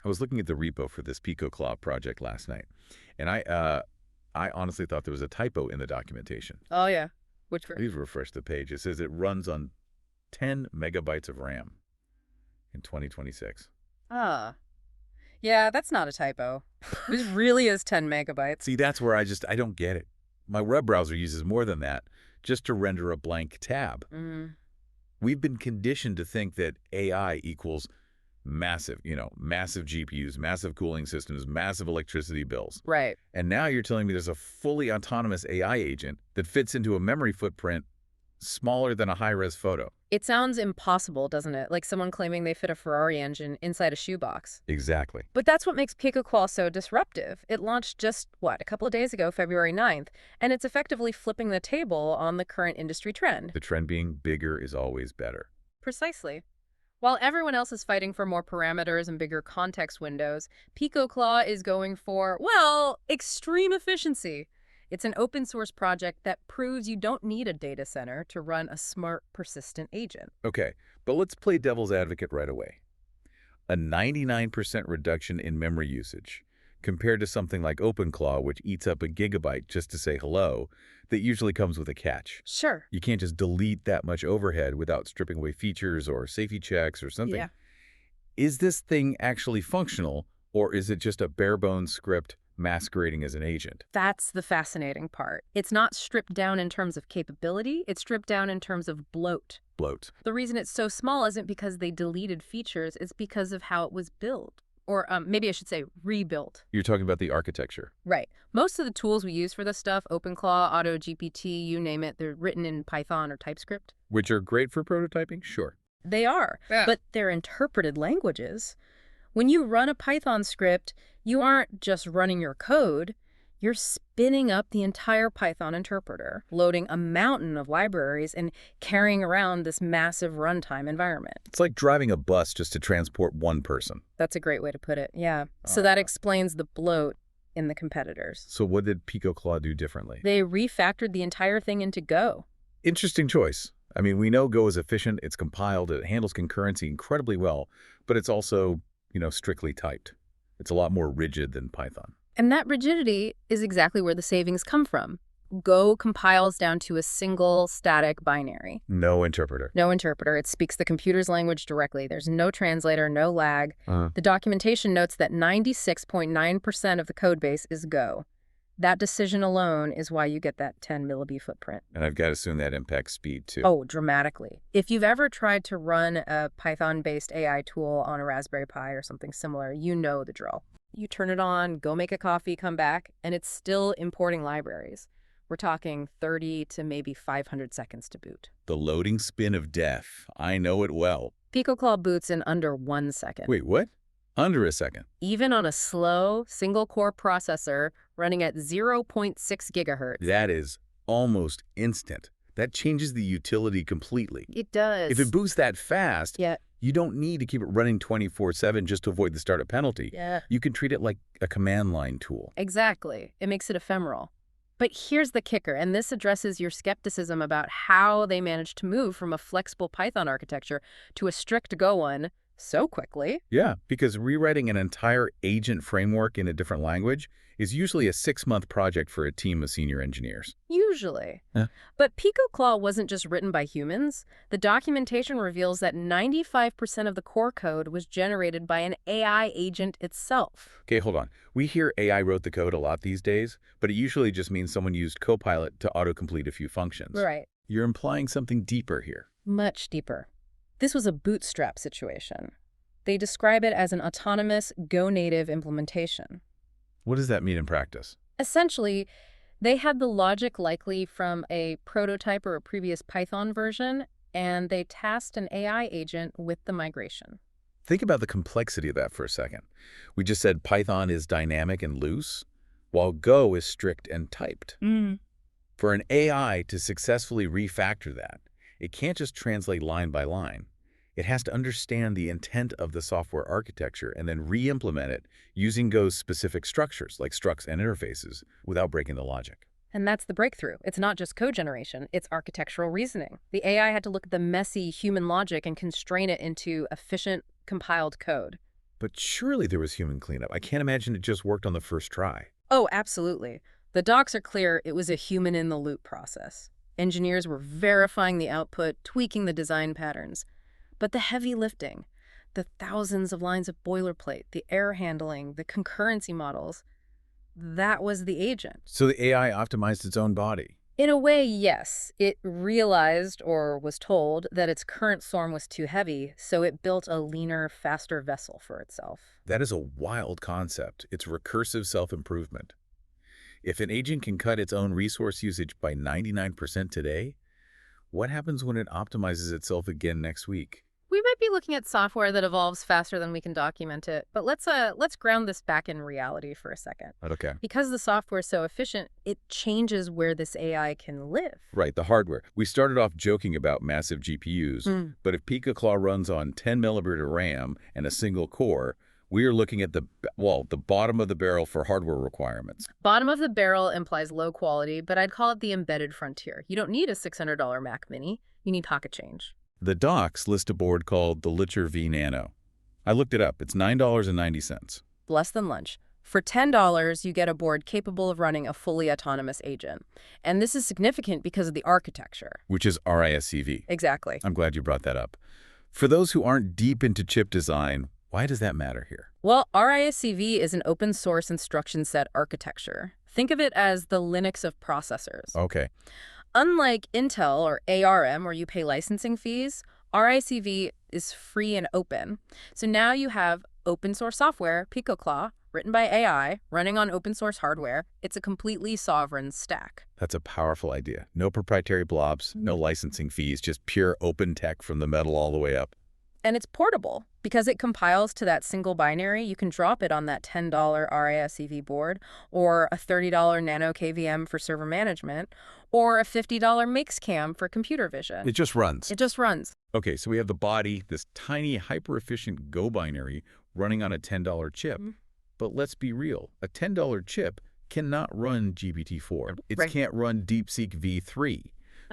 I was looking at the repo for this PicoClaw project last night, and I honestly thought there was a typo in the documentation. Oh, yeah. Which version? Please refresh the page. It says it runs on 10 megabytes of RAM in 2026. Ah. Yeah, that's not a typo. This really is 10 megabytes. See, that's where I don't get it. My web browser uses more than that just to render a blank tab. Mm, We've been conditioned to think that AI equals massive, massive GPUs, massive cooling systems, massive electricity bills. right. And now you're telling me there's a fully autonomous AI agent that fits into a memory footprint smaller than a high-res photo. It sounds impossible, doesn't it? Like someone claiming they fit a Ferrari engine inside a shoebox. Exactly. But that's what makes PicoClaw so disruptive. It launched just, a couple of days ago, February 9th, and it's effectively flipping the table on the current industry trend. The trend being bigger is always better. Precisely. While everyone else is fighting for more parameters and bigger context windows, PicoClaw is going for, extreme efficiency. It's an open source project that proves you don't need a data center to run a smart, persistent agent. Okay, but let's play devil's advocate right away. A 99% reduction in memory usage compared to something like OpenClaw, which eats up a gigabyte just to say hello, that usually comes with a catch. Sure. You can't just delete that much overhead without stripping away features or safety checks or something. Yeah. Is this thing actually functional, or is it just a bare-bones script masquerading as an agent? That's the fascinating part. It's not stripped down in terms of capability, it's stripped down in terms of bloat. Bloat. The reason it's so small isn't because they deleted features, it's because of how it was built. Or maybe I should say rebuilt. You're talking about the architecture. Right. Most of the tools we use for this stuff, OpenClaw, AutoGPT, you name it, they're written in Python or TypeScript. Which are great for prototyping? Sure. They are, but they're interpreted languages. When you run a Python script, you aren't just running your code, you're spinning up the entire Python interpreter, loading a mountain of libraries and carrying around this massive runtime environment. It's like driving a bus just to transport one person. That's a great way to put it, yeah. So that explains the bloat in the competitors. So what did PicoClaw do differently? They refactored the entire thing into Go. Interesting choice. I mean, we know Go is efficient, it's compiled, it handles concurrency incredibly well, but it's also, strictly typed. It's a lot more rigid than Python. And that rigidity is exactly where the savings come from. Go compiles down to a single static binary. No interpreter. No interpreter. It speaks the computer's language directly. There's no translator, no lag. The documentation notes that 96.9% of the code base is Go. That decision alone is why you get that 10 millib footprint. And I've got to assume that impacts speed, too. Oh, dramatically. If you've ever tried to run a Python-based AI tool on a Raspberry Pi or something similar, you know the drill. You turn it on, go make a coffee, come back, and it's still importing libraries. We're talking 30 to maybe 500 seconds to boot. The loading spin of death. I know it well. PicoClaw boots in under 1 second. Wait, what? Under a second. Even on a slow, single-core processor running at 0.6 gigahertz. That is almost instant. That changes the utility completely. It does. If it boosts that fast, Yeah. you don't need to keep it running 24/7 just to avoid the startup penalty. Yeah. You can treat it like a command line tool. Exactly. It makes it ephemeral. But here's the kicker, and this addresses your skepticism about how they managed to move from a flexible Python architecture to a strict Go one so quickly. Yeah, because rewriting an entire agent framework in a different language is usually a 6-month project for a team of senior engineers. Usually. Yeah. But PicoClaw wasn't just written by humans. The documentation reveals that 95% of the core code was generated by an AI agent itself. Okay, hold on. We hear AI wrote the code a lot these days, but it usually just means someone used Copilot to autocomplete a few functions. Right. You're implying something deeper here. Much deeper. This was a bootstrap situation. They describe it as an autonomous Go-native implementation. What does that mean in practice? Essentially, they had the logic likely from a prototype or a previous Python version, and they tasked an AI agent with the migration. Think about the complexity of that for a second. We just said Python is dynamic and loose, while Go is strict and typed. For an AI to successfully refactor that, it can't just translate line by line. It has to understand the intent of the software architecture and then re-implement it using Go's specific structures, like structs and interfaces, without breaking the logic. And that's the breakthrough. It's not just code generation, it's architectural reasoning. The AI had to look at the messy human logic and constrain it into efficient, compiled code. But surely there was human cleanup. I can't imagine it just worked on the first try. Oh, absolutely. The docs are clear it was a human-in-the-loop process. Engineers were verifying the output, tweaking the design patterns. But the heavy lifting, the thousands of lines of boilerplate, the error handling, the concurrency models, that was the agent. So the AI optimized its own body. In a way, yes. It realized, or was told, that its current storm was too heavy, so it built a leaner, faster vessel for itself. That is a wild concept. It's recursive self-improvement. If an agent can cut its own resource usage by 99% today, what happens when it optimizes itself again next week? We might be looking at software that evolves faster than we can document it, but let's ground this back in reality for a second. Okay. Because the software is so efficient, it changes where this AI can live. Right, the hardware. We started off joking about massive GPUs, but if PicoClaw runs on 10 millimeter RAM and a single core, we are looking at the bottom of the barrel for hardware requirements. Bottom of the barrel implies low quality, but I'd call it the embedded frontier. You don't need a $600 Mac Mini. You need pocket change. The docs list a board called the Licher V Nano. I looked it up. It's $9.90. Less than lunch. For $10, you get a board capable of running a fully autonomous agent. And this is significant because of the architecture. Which is RISC-V. Exactly. I'm glad you brought that up. For those who aren't deep into chip design, why does that matter here? Well, RISC-V is an open source instruction set architecture. Think of it as the Linux of processors. Okay. Unlike Intel or ARM, where you pay licensing fees, RISC-V is free and open. So now you have open source software, PicoClaw, written by AI, running on open source hardware. It's a completely sovereign stack. That's a powerful idea. No proprietary blobs, no licensing fees, just pure open tech from the metal all the way up. And it's portable. Because it compiles to that single binary, you can drop it on that $10 RISC-V board, or a $30 Nano KVM for server management, or a $50 Mixcam for computer vision. It just runs. It just runs. Okay, so we have the body, this tiny, hyper-efficient Go binary running on a $10 chip. But let's be real. A $10 chip cannot run GPT-4. It can't run DeepSeek V3.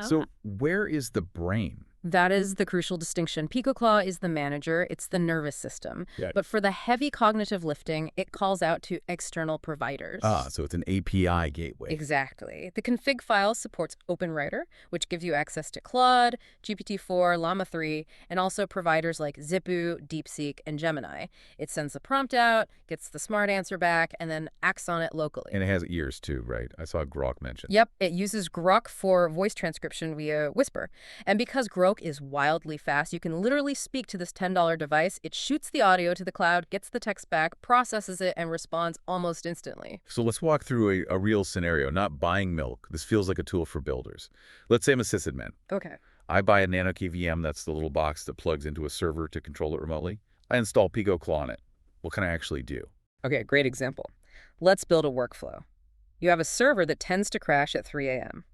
So where is the brain? That is the crucial distinction. PicoClaw is the manager, it's the nervous system. Yeah. But for the heavy cognitive lifting, it calls out to external providers. So it's an API gateway. Exactly. The config file supports OpenWriter, which gives you access to Claude, GPT-4, Llama 3, and also providers like Zippo, DeepSeek, and Gemini. It sends the prompt out, gets the smart answer back, and then acts on it locally. And it has ears too, right? I saw Grok mentioned. Yep, it uses Grok for voice transcription via Whisper. And because Grok is wildly fast, you can literally speak to this $10 device. It shoots the audio to the cloud, gets the text back, processes it, and responds almost instantly. So let's walk through a real scenario, not buying milk. This feels like a tool for builders. Let's say I'm a sysadmin. Okay. I buy a Nano KVM, that's the little box that plugs into a server to control it remotely. I install PicoClaw on it. What can I actually do? Okay, great example. Let's build a workflow. You have a server that tends to crash at 3 a.m.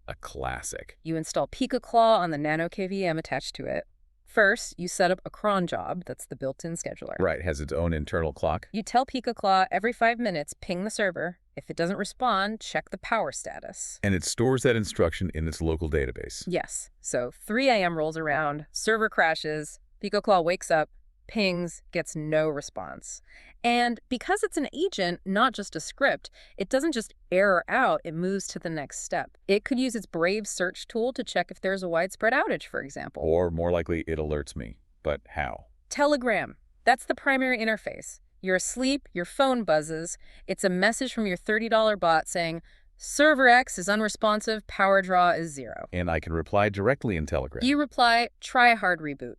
A classic. You install PicoClaw on the Nano KVM attached to it. First, you set up a cron job, that's the built-in scheduler. Right, has its own internal clock. You tell PicoClaw every 5 minutes, ping the server. If it doesn't respond, check the power status. And it stores that instruction in its local database. Yes. So 3 a.m. rolls around, server crashes, PicoClaw wakes up, pings, gets no response. And because it's an agent, not just a script, it doesn't just error out, it moves to the next step. It could use its Brave search tool to check if there's a widespread outage, for example. Or more likely, it alerts me. But how? Telegram. That's the primary interface. You're asleep, your phone buzzes. It's a message from your $30 bot saying, Server X is unresponsive, power draw is 0. And I can reply directly in Telegram. You reply, try a hard reboot.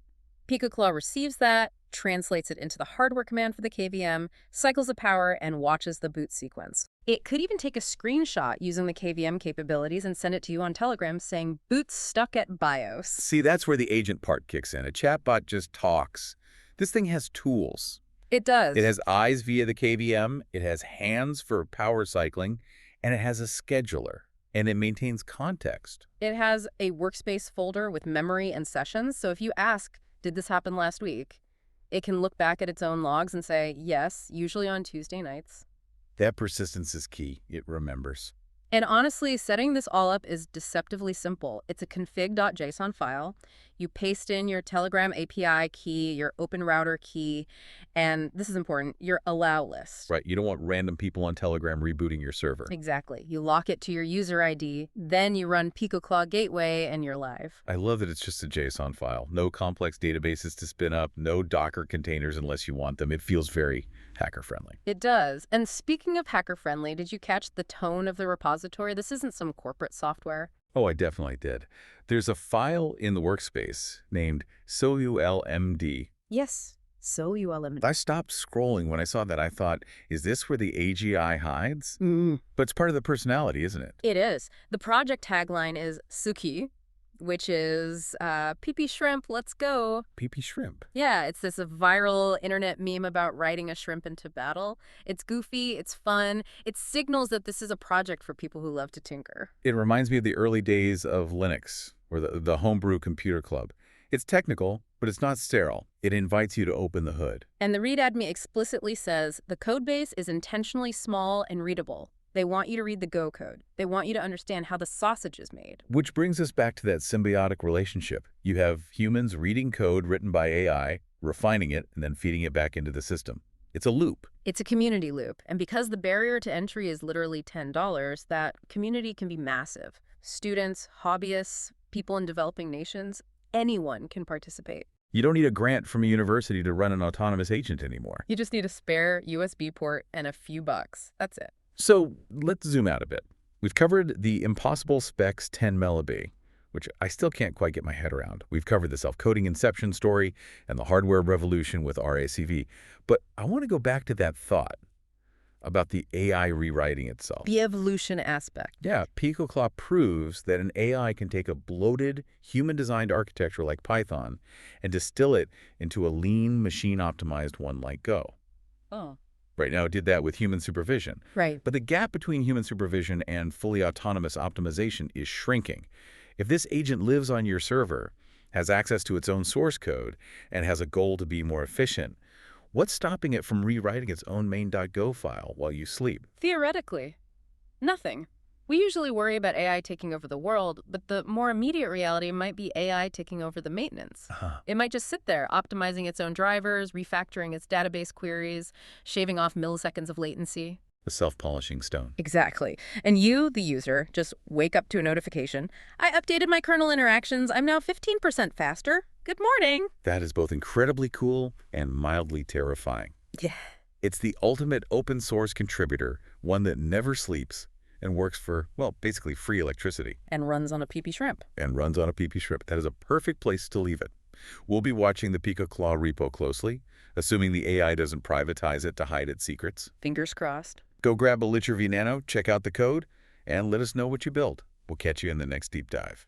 PicoClaw receives that, translates it into the hardware command for the KVM, cycles the power, and watches the boot sequence. It could even take a screenshot using the KVM capabilities and send it to you on Telegram saying, boot's stuck at BIOS. See, that's where the agent part kicks in. A chatbot just talks. This thing has tools. It does. It has eyes via the KVM, it has hands for power cycling, and it has a scheduler. And it maintains context. It has a workspace folder with memory and sessions, so if you ask, did this happen last week? It can look back at its own logs and say, yes, usually on Tuesday nights. That persistence is key. It remembers. And honestly, setting this all up is deceptively simple. It's a config.json file. You paste in your Telegram API key, your Open Router key, and this is important, your allow list. Right, you don't want random people on Telegram rebooting your server. Exactly. You lock it to your user ID, then you run PicoClaw Gateway, and you're live. I love that it's just a JSON file. No complex databases to spin up, no Docker containers unless you want them. It feels very hacker-friendly. It does. And speaking of hacker-friendly, did you catch the tone of the repository? This isn't some corporate software. Oh, I definitely did. There's a file in the workspace named soulmd. Yes. SOULMD. I stopped scrolling when I saw that. I thought, is this where the AGI hides? But it's part of the personality, isn't it? It is. The project tagline is Suki, which is pee-pee shrimp, let's go. Pee-pee shrimp. Yeah, it's this viral internet meme about riding a shrimp into battle. It's goofy, it's fun. It signals that this is a project for people who love to tinker. It reminds me of the early days of Linux, or the homebrew computer club. It's technical, but it's not sterile. It invites you to open the hood. And the README explicitly says the codebase is intentionally small and readable. They want you to read the Go code. They want you to understand how the sausage is made. Which brings us back to that symbiotic relationship. You have humans reading code written by AI, refining it, and then feeding it back into the system. It's a loop. It's a community loop. And because the barrier to entry is literally $10, that community can be massive. Students, hobbyists, people in developing nations, anyone can participate. You don't need a grant from a university to run an autonomous agent anymore. You just need a spare USB port and a few bucks. That's it. So let's zoom out a bit. We've covered the impossible specs 10 millib, which I still can't quite get my head around. We've covered the self-coding inception story and the hardware revolution with RACV. But I want to go back to that thought about the AI rewriting itself. The evolution aspect. Yeah, PicoClaw proves that an AI can take a bloated, human-designed architecture like Python and distill it into a lean, machine-optimized one like Go. Oh. Right now, it did that with human supervision. Right. But the gap between human supervision and fully autonomous optimization is shrinking. If this agent lives on your server, has access to its own source code, and has a goal to be more efficient, what's stopping it from rewriting its own main.go file while you sleep? Theoretically, nothing. We usually worry about AI taking over the world, but the more immediate reality might be AI taking over the maintenance. It might just sit there, optimizing its own drivers, refactoring its database queries, shaving off milliseconds of latency. The self-polishing stone. Exactly. And you, the user, just wake up to a notification. I updated my kernel interactions. I'm now 15% faster. Good morning. That is both incredibly cool and mildly terrifying. Yeah. It's the ultimate open source contributor, one that never sleeps and works for, well, basically free electricity. And runs on a pee-pee shrimp. And runs on a pee-pee shrimp. That is a perfect place to leave it. We'll be watching the PicoClaw repo closely, assuming the AI doesn't privatize it to hide its secrets. Fingers crossed. Go grab a Licher V Nano, check out the code, and let us know what you build. We'll catch you in the next deep dive.